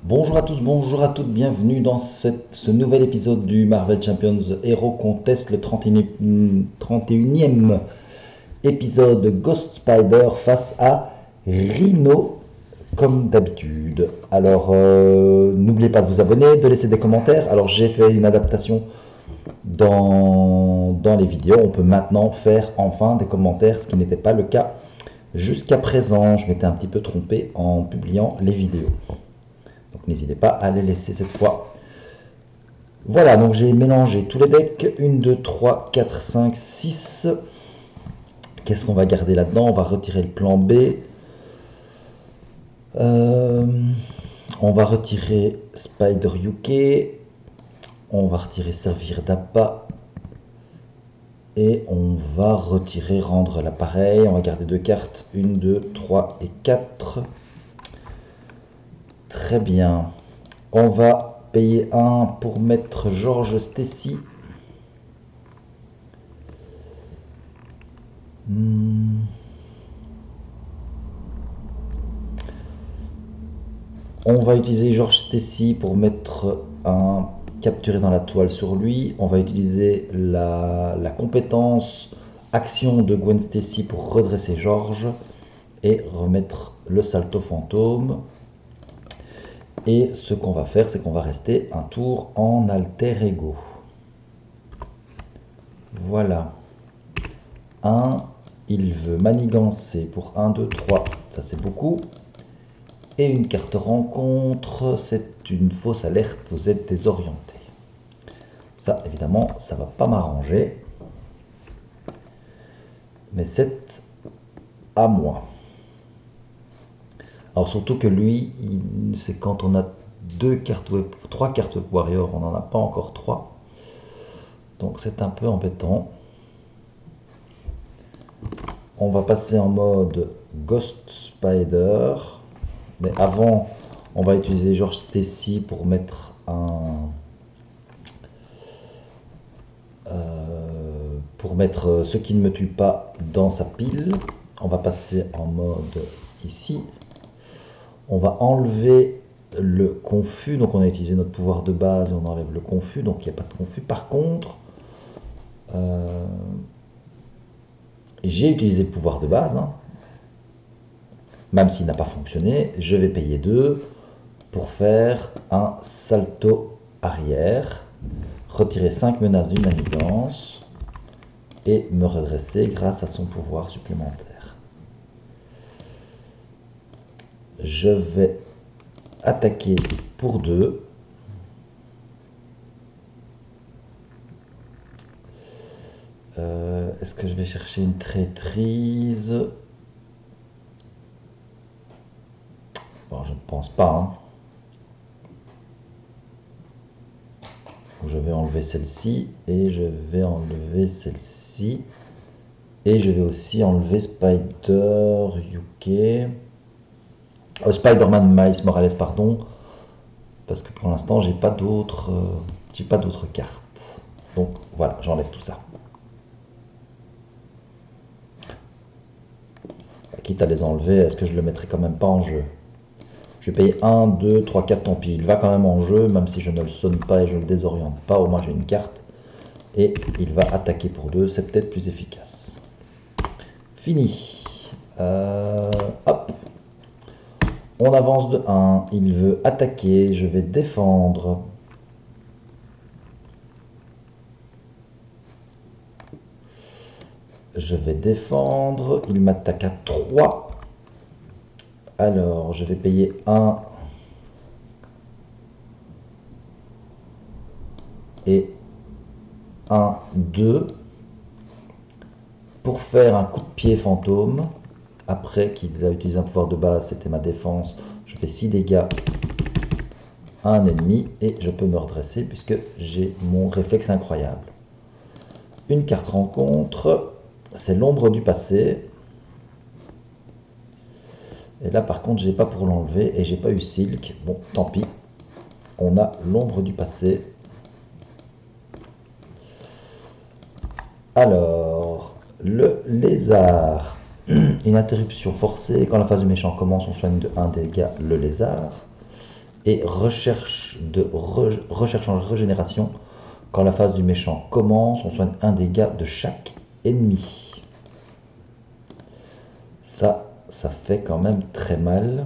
Bonjour à tous, bonjour à toutes, bienvenue dans ce nouvel épisode du Marvel Champions Hero Contest, le 31e épisode Ghost Spider face à Rhino, comme d'habitude. Alors, n'oubliez pas de vous abonner, de laisser des commentaires. Alors, j'ai fait une adaptation dans les vidéos. On peut maintenant faire enfin des commentaires, ce qui n'était pas le cas jusqu'à présent. Je m'étais un petit peu trompé en publiant les vidéos. Donc n'hésitez pas à les laisser cette fois. Voilà, donc j'ai mélangé tous les decks. 1, 2, 3, 4, 5, 6. Qu'est-ce qu'on va garder là-dedans? On va retirer le plan B. On va retirer Spider UK. On va retirer Servir d'appât. Et on va retirer Rendre l'appareil. On va garder deux cartes. 1, 2, 3 et 4. Très bien. On va payer 1 pour mettre George Stacy. On va utiliser George Stacy pour mettre un capturé dans la toile sur lui. On va utiliser la compétence action de Gwen Stacy pour redresser George et remettre le salto fantôme. Et ce qu'on va faire, c'est qu'on va rester un tour en alter ego. Voilà. 1, il veut manigancer pour 1, 2, 3. Ça c'est beaucoup. Et une carte rencontre, c'est une fausse alerte, vous êtes désorienté. Ça, évidemment, ça va pas m'arranger. Mais c'est à moi. Alors surtout que lui, c'est quand on a trois cartes Web Warrior, on n'en a pas encore 3. Donc c'est un peu embêtant. On va passer en mode Ghost Spider. Mais avant, on va utiliser George Stacy pour mettre ce qui ne me tue pas dans sa pile. On va passer en mode ici. On va enlever le confus. Donc on a utilisé notre pouvoir de base et on enlève le confus. Donc il n'y a pas de confus. Par contre, j'ai utilisé le pouvoir de base. Même s'il n'a pas fonctionné, je vais payer 2 pour faire un salto arrière, retirer 5 menaces d'une manigance et me redresser grâce à son pouvoir supplémentaire. Je vais attaquer pour 2. Est-ce que je vais chercher une traîtrise? Bon, je ne pense pas. Je vais enlever celle-ci et je vais enlever celle-ci. Et je vais aussi enlever Spider UK. Spider-Man Miles Morales, pardon. Parce que pour l'instant, j'ai pas d'autres cartes. Donc voilà, j'enlève tout ça. Quitte à les enlever, est-ce que je le mettrai quand même pas en jeu? Je vais payer 1, 2, 3, 4, tant pis. Il va quand même en jeu, même si je ne le sonne pas et je ne le désoriente pas. Au moins j'ai une carte. Et il va attaquer pour 2, c'est peut-être plus efficace. Fini. Hop. On avance de 1. Il veut attaquer. Je vais défendre. Je vais défendre. Il m'attaque à 3. Alors, je vais payer 1. Et 1, 2. Pour faire un coup de pied fantôme. Après qu'il a utilisé un pouvoir de base, c'était ma défense. Je fais 6 dégâts à un ennemi et je peux me redresser puisque j'ai mon réflexe incroyable. Une carte rencontre, c'est l'ombre du passé. Et là par contre, j'ai pas pour l'enlever et j'ai pas eu Silk. Bon, tant pis. On a l'ombre du passé. Alors, le lézard. Une interruption forcée. Quand la phase du méchant commence, on soigne de 1 dégât le lézard. et recherche en régénération. Quand la phase du méchant commence, on soigne un dégât de chaque ennemi. Ça fait quand même très mal.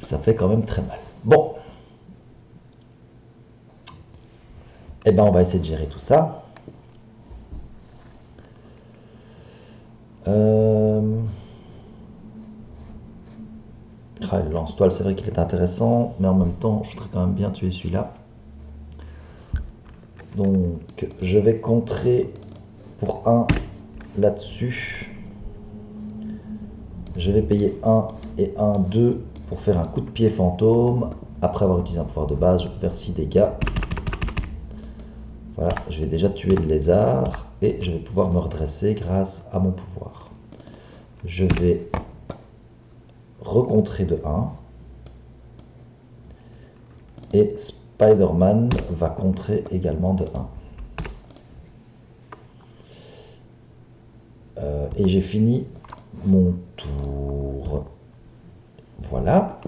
Ça fait quand même très mal. Bon. Eh ben, on va essayer de gérer tout ça. Le lance-toile, c'est vrai qu'il est intéressant, mais en même temps, je voudrais quand même bien tuer celui-là. Donc, je vais contrer pour 1 là-dessus. Je vais payer 1 et 1, 2 pour faire un coup de pied fantôme. Après avoir utilisé un pouvoir de base, je peux faire 6 dégâts. Voilà, je vais déjà tuer le lézard et je vais pouvoir me redresser grâce à mon pouvoir. Je vais recontrer de 1. Et Spider-Man va contrer également de 1. Et j'ai fini mon tour. Voilà.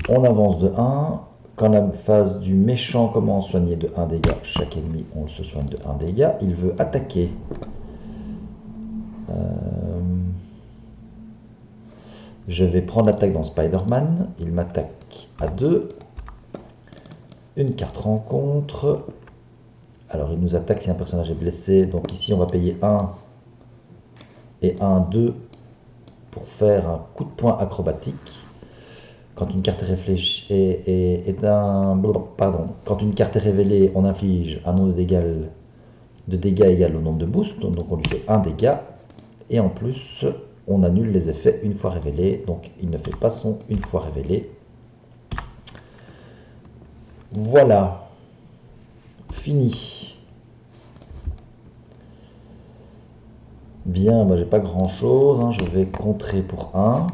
On avance de 1. Quand la phase du méchant commence, soigner de 1 dégât. Chaque ennemi, on se soigne de 1 dégât. Il veut attaquer. Je vais prendre l'attaque dans Spider-Man. Il m'attaque à 2. Une carte rencontre. Alors il nous attaque si un personnage est blessé. Donc ici on va payer 1 et 1, 2 pour faire un coup de poing acrobatique. Quand une carte quand une carte est révélée, on inflige un nombre de dégâts égal au nombre de boosts. Donc on lui fait 1 dégât. Et en plus, on annule les effets une fois révélés. Donc il ne fait pas son une fois révélé. Voilà. Fini. Bien, moi j'ai pas grand chose. Je vais contrer pour 1.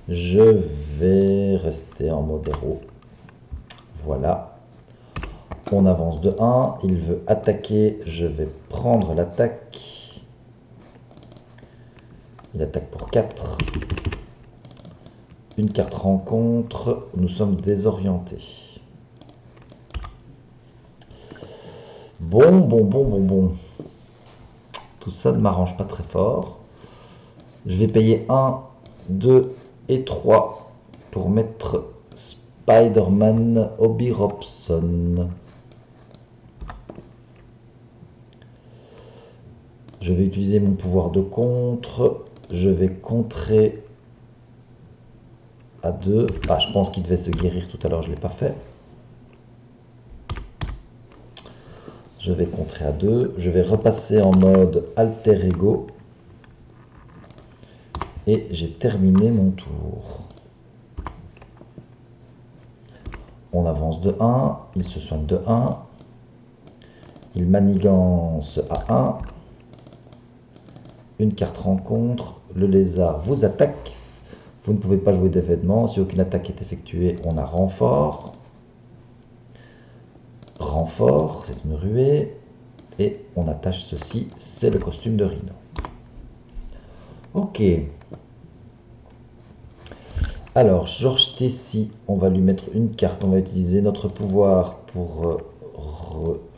Je vais rester en mode héros. Voilà. On avance de 1. Il veut attaquer. Je vais prendre l'attaque. Il attaque pour 4. Une carte rencontre. Nous sommes désorientés. Bon. Tout ça ne m'arrange pas très fort. Je vais payer 1, 2 et 3 pour mettre Spider-Man Obi Robson. Je vais utiliser mon pouvoir de contre. Je vais contrer à 2. Je pense qu'il devait se guérir tout à l'heure, je ne l'ai pas fait. Je vais contrer à 2. Je vais repasser en mode alter ego. Et j'ai terminé mon tour. On avance de 1. Il se soigne de 1. Il manigance à 1. Une carte rencontre. Le lézard vous attaque. Vous ne pouvez pas jouer d'événement. Si aucune attaque est effectuée, on a renfort. Renfort, c'est une ruée. Et on attache ceci, c'est le costume de Rhino. Ok. Alors, Georges Tessie, on va lui mettre une carte. On va utiliser notre pouvoir pour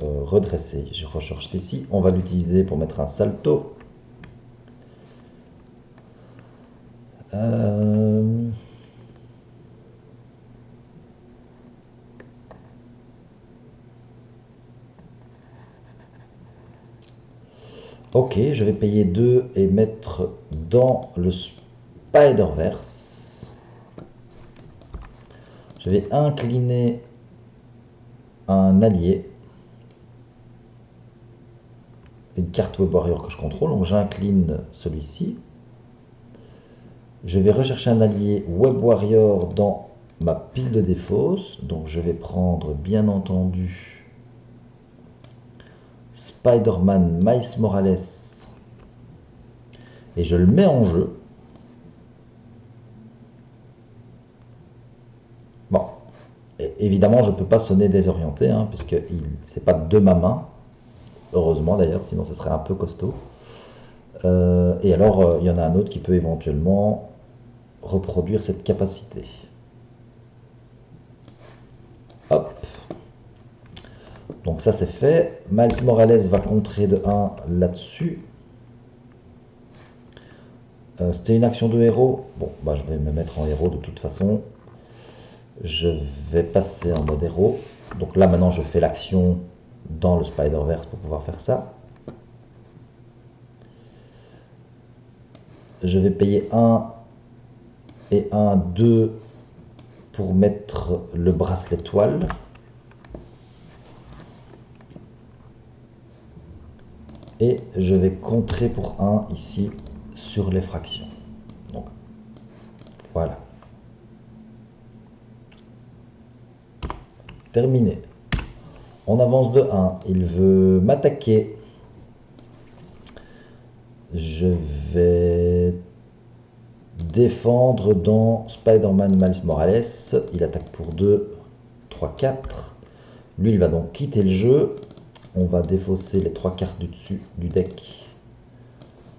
redresser Georges Tessie. On va l'utiliser pour mettre un salto. Ok, je vais payer 2 et mettre dans le Spider-Verse. Je vais incliner un allié. Une carte Web Warrior que je contrôle, donc j'incline celui-ci. Je vais rechercher un allié Web Warrior dans ma pile de défausse. Donc je vais prendre bien entendu Spider-Man Miles Morales et je le mets en jeu. Bon, et évidemment je ne peux pas sonner désorienté puisque c'est pas de ma main. Heureusement d'ailleurs, sinon ce serait un peu costaud. Et alors, il y en a un autre qui peut éventuellement reproduire cette capacité. Hop. Donc ça c'est fait. Miles Morales va contrer de 1 là-dessus. C'était une action de héros. Bon, bah, je vais me mettre en héros de toute façon. Je vais passer en mode héros. Donc là maintenant je fais l'action dans le Spider-Verse pour pouvoir faire ça. Je vais payer 1 et 1, 2 pour mettre le bracelet toile. Et je vais contrer pour 1 ici sur l'effraction. Donc voilà. Terminé. On avance de 1. Il veut m'attaquer. Je vais défendre dans Spider-Man Miles Morales. Il attaque pour 2, 3, 4. Lui, il va donc quitter le jeu. On va défausser les 3 cartes du dessus du deck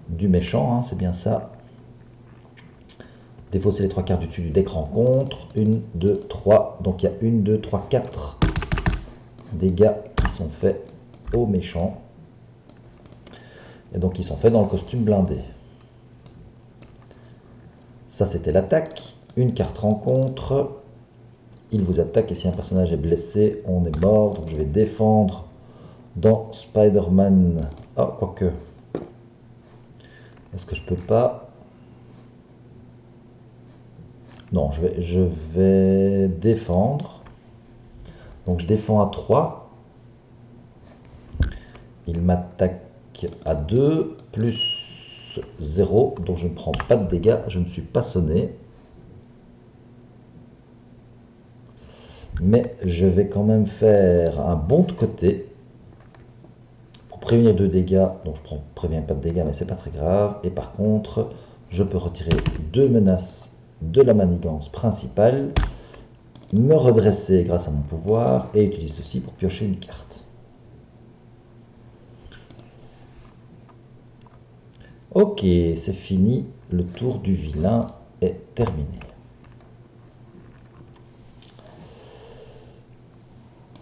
du méchant, hein, c'est bien ça. Défausser les 3 cartes du dessus du deck rencontre. 1, 2, 3. Donc il y a 1, 2, 3, 4 dégâts qui sont faits au méchant. Et donc ils sont faits dans le costume blindé. Ça c'était l'attaque. Une carte rencontre. Il vous attaque et si un personnage est blessé, on est mort. Donc je vais défendre dans Spider-Man. Ah, quoique. Est-ce que je peux pas? Non, je vais défendre. Donc je défends à 3. Il m'attaque à 2, plus 0. Donc je ne prends pas de dégâts. Je ne suis pas sonné. Mais je vais quand même faire un bond de côté. Pour prévenir 2 dégâts. Donc je ne préviens pas de dégâts, mais c'est pas très grave. Et par contre, je peux retirer 2 menaces de la manigance principale, me redresser grâce à mon pouvoir et utiliser ceci pour piocher une carte. Ok, c'est fini, le tour du vilain est terminé.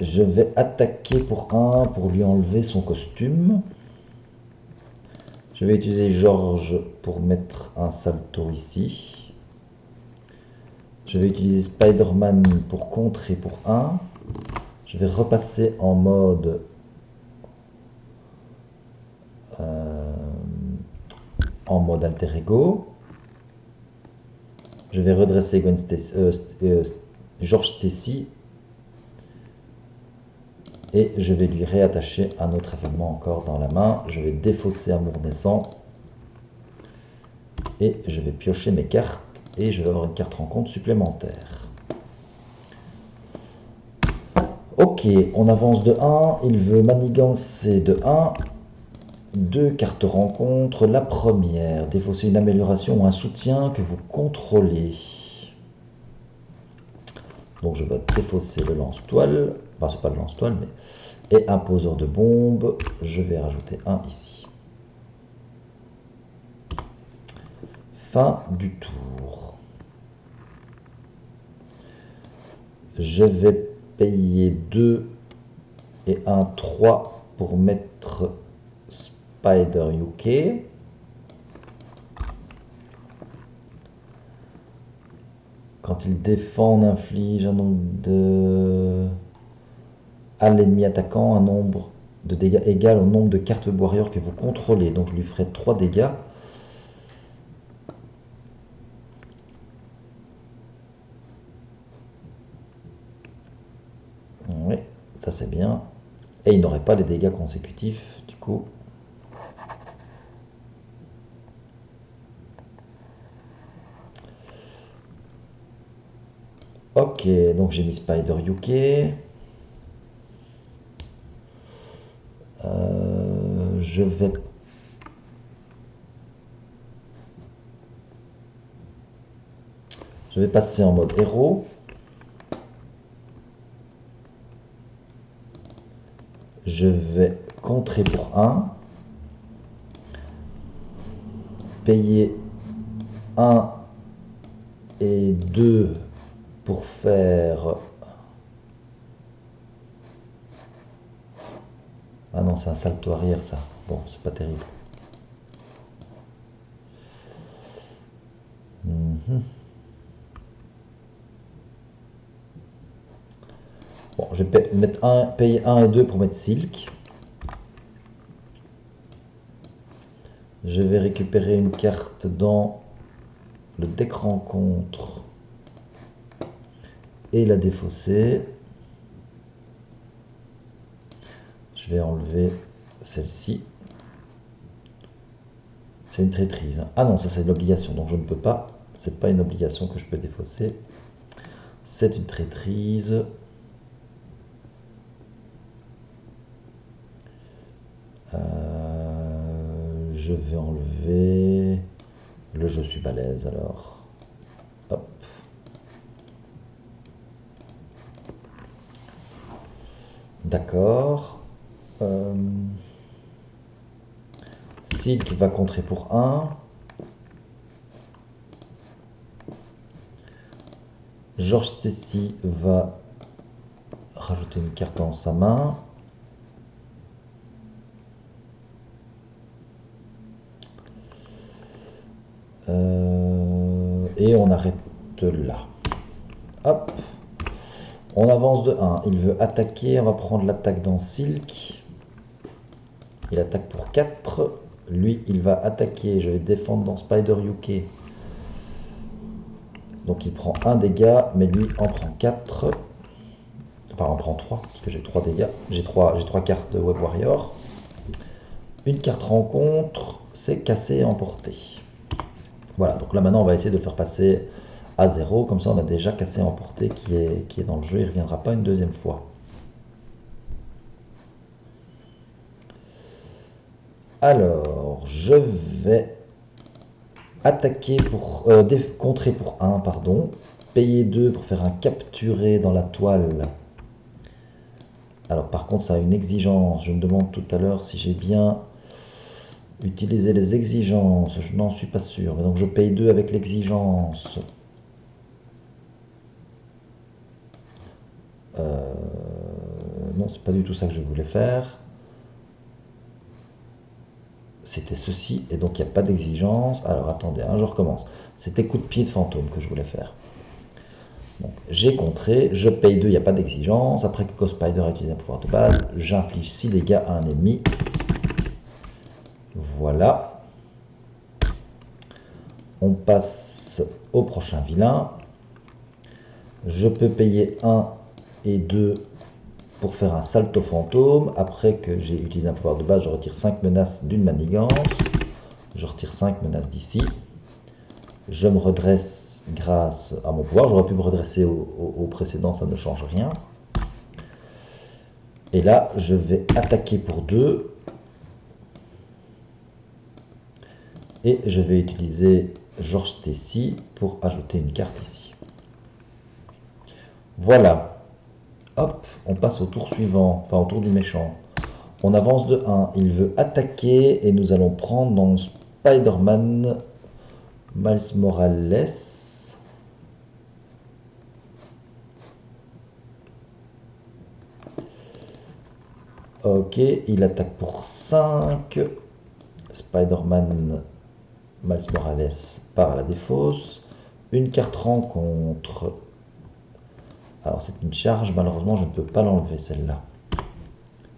Je vais attaquer pour 1 pour lui enlever son costume. Je vais utiliser George pour mettre un salto ici. Je vais utiliser Spider-Man pour contrer pour 1. Je vais repasser en mode alter ego. Je vais redresser Gwen Stacy, George Stacy. Et je vais lui réattacher un autre événement encore dans la main. Je vais défausser Amour naissant. Et je vais piocher mes cartes. Et je vais avoir une carte rencontre supplémentaire. Ok, on avance de 1. Il veut manigancer de 1. 2 cartes rencontre. La première, défausser une amélioration ou un soutien que vous contrôlez. Donc je vais défausser le lance-toile. Enfin, c'est pas le lance-toile, mais... Et un poseur de bombe. Je vais rajouter un ici. Fin du tour. Je vais payer 2 et 1, 3 pour mettre Spider UK. Quand il défend, on inflige un nombre de... à l'ennemi attaquant un nombre de dégâts égal au nombre de cartes warrior que vous contrôlez. Donc je lui ferai 3 dégâts. Oui, ça c'est bien. Et il n'aurait pas les dégâts consécutifs, du coup. Ok, donc j'ai mis Spider UK. Je vais passer en mode héros. Je vais contrer pour 1. Payer 1 et 2 pour faire... Ah non, c'est un salto arrière ça. Bon, c'est pas terrible. Bon, je vais payer 1 et 2 pour mettre Silk. Je vais récupérer une carte dans le deck rencontre et la défausser. Je vais enlever celle-ci. C'est une traîtrise. Ah non, ça c'est l'obligation, donc je ne peux pas. C'est pas une obligation que je peux défausser. C'est une traîtrise. Je vais enlever le je suis balèze alors. Hop. D'accord. Silk va contrer pour 1. George Stacy va rajouter une carte dans sa main. Et on arrête là. Hop. On avance de 1. Il veut attaquer. On va prendre l'attaque dans Silk. Il attaque pour 4. Lui, il va attaquer. Je vais défendre dans Spider UK. Donc il prend 1 dégât, mais lui en prend 4. Enfin, en prend 3, parce que j'ai 3 dégâts. J'ai 3 cartes de Web Warrior. Une carte rencontre, c'est cassé et emporté. Voilà, donc là maintenant on va essayer de le faire passer à 0. Comme ça on a déjà cassé et emporté qui est dans le jeu. Il ne reviendra pas une deuxième fois. Alors, je vais attaquer pour... contrer pour 1, pardon. Payer 2 pour faire un capturé dans la toile. Alors par contre ça a une exigence. Je me demande tout à l'heure si j'ai bien utilisé les exigences. Je n'en suis pas sûr. Mais donc je paye 2 avec l'exigence. Non, c'est pas du tout ça que je voulais faire. C'était ceci, et donc il n'y a pas d'exigence. Alors attendez, je recommence. C'était coup de pied de fantôme que je voulais faire. J'ai contré, je paye 2, il n'y a pas d'exigence. Après que Ghost Spider a utilisé un pouvoir de base, j'inflige 6 dégâts à un ennemi. Voilà. On passe au prochain vilain. Je peux payer 1 et 2 pour faire un salto fantôme. Après que j'ai utilisé un pouvoir de base, je retire 5 menaces d'une manigance. Je retire 5 menaces d'ici. Je me redresse grâce à mon pouvoir. J'aurais pu me redresser au précédent, ça ne change rien. Et là, je vais attaquer pour 2. Et je vais utiliser George Stacy pour ajouter une carte ici. Voilà. Hop, on passe au tour suivant, enfin au tour du méchant. On avance de 1. Il veut attaquer et nous allons prendre dans Spider-Man Miles Morales. Ok, il attaque pour 5. Spider-Man Miles Morales part à la défausse. Une carte rencontre. Alors c'est une charge, malheureusement je ne peux pas l'enlever celle-là.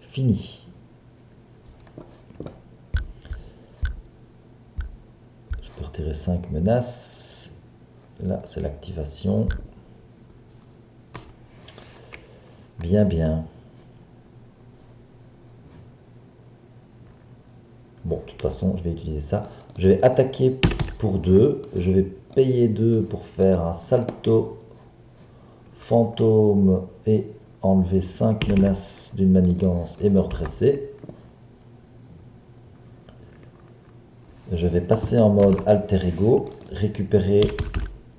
Fini. Je peux retirer 5 menaces. Là c'est l'activation. Bien, bien. Bon, de toute façon, je vais utiliser ça. Je vais attaquer pour 2. Je vais payer 2 pour faire un salto fantôme et enlever 5 menaces d'une manigance et me redresser. Je vais passer en mode alter ego, récupérer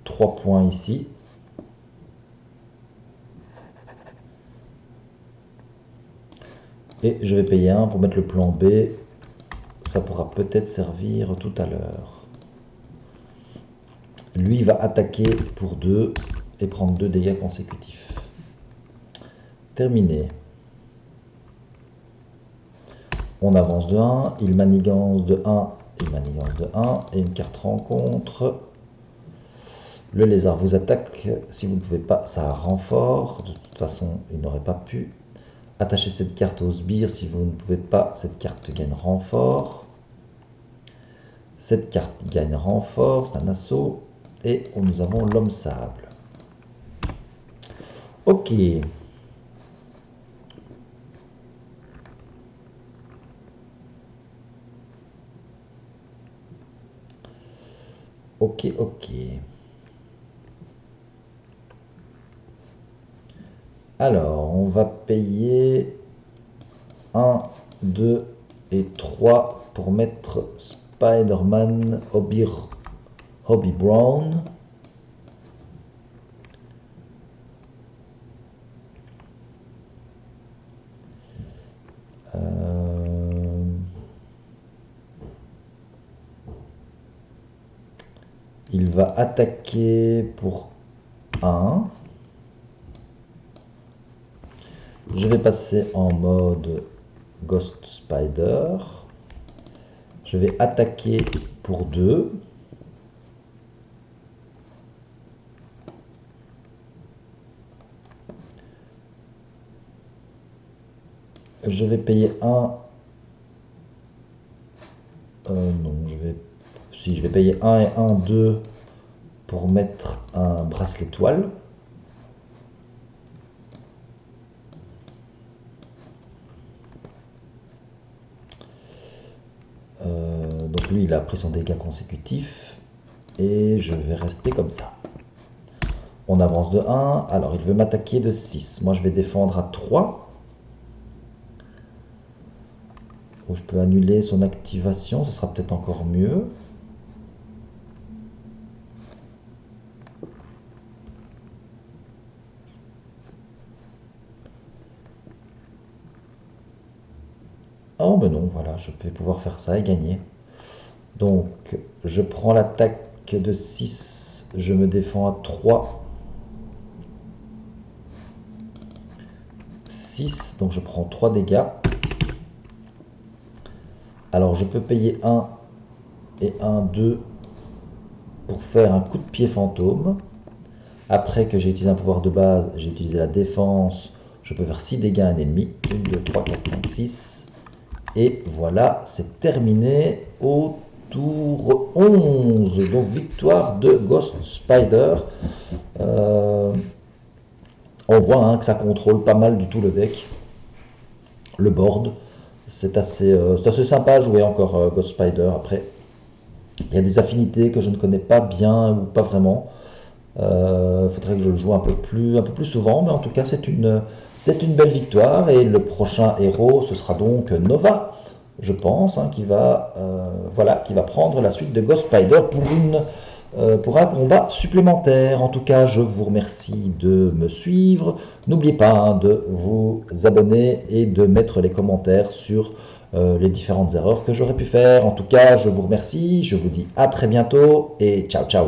3 points ici. Et je vais payer 1 pour mettre le plan B. Ça pourra peut-être servir tout à l'heure. Lui va attaquer pour 2 et prendre 2 dégâts consécutifs. Terminé. On avance de 1, il manigance de 1, il manigance de 1, et une carte rencontre. Le lézard vous attaque, si vous ne pouvez pas, ça a renfort, de toute façon il n'aurait pas pu. Attachez cette carte au sbire, si vous ne pouvez pas, cette carte gagne renfort. Cette carte gagne renfort, c'est un assaut, et nous avons l'homme sable. Ok. Ok, ok. Alors, on va payer 1, 2 et 3 pour mettre Spider-Man Hobby Brown. Il va attaquer pour 1. Je vais passer en mode Ghost Spider. Je vais attaquer pour 2. Je vais payer 1. Non, je vais payer 1 et 1, 2 pour mettre un bracelet toile. Donc lui, il a pris son dégât consécutif. Et je vais rester comme ça. On avance de 1. Alors, il veut m'attaquer de 6. Moi, je vais défendre à 3. Ou je peux annuler son activation. Ce sera peut-être encore mieux. Oh, mais non, voilà, je vais pouvoir faire ça et gagner. Donc, je prends l'attaque de 6. Je me défends à 3. 6, donc je prends 3 dégâts. Alors, je peux payer 1 et 1, 2 pour faire un coup de pied fantôme. Après que j'ai utilisé un pouvoir de base, j'ai utilisé la défense. Je peux faire 6 dégâts à un ennemi. 1, 2, 3, 4, 5, 6. Et voilà, c'est terminé au tour 11. Donc victoire de Ghost Spider. On voit que ça contrôle pas mal du tout le deck. Le board. C'est assez sympa à jouer encore Ghost Spider. Après, il y a des affinités que je ne connais pas bien ou pas vraiment. Faudrait que je le joue un peu plus souvent, mais en tout cas c'est une belle victoire. Et le prochain héros, ce sera donc Nova, je pense, qui va prendre la suite de Ghost Spider pour un combat supplémentaire. En tout cas, je vous remercie de me suivre. N'oubliez pas de vous abonner et de mettre les commentaires sur les différentes erreurs que j'aurais pu faire. En tout cas, je vous remercie, je vous dis à très bientôt et ciao ciao.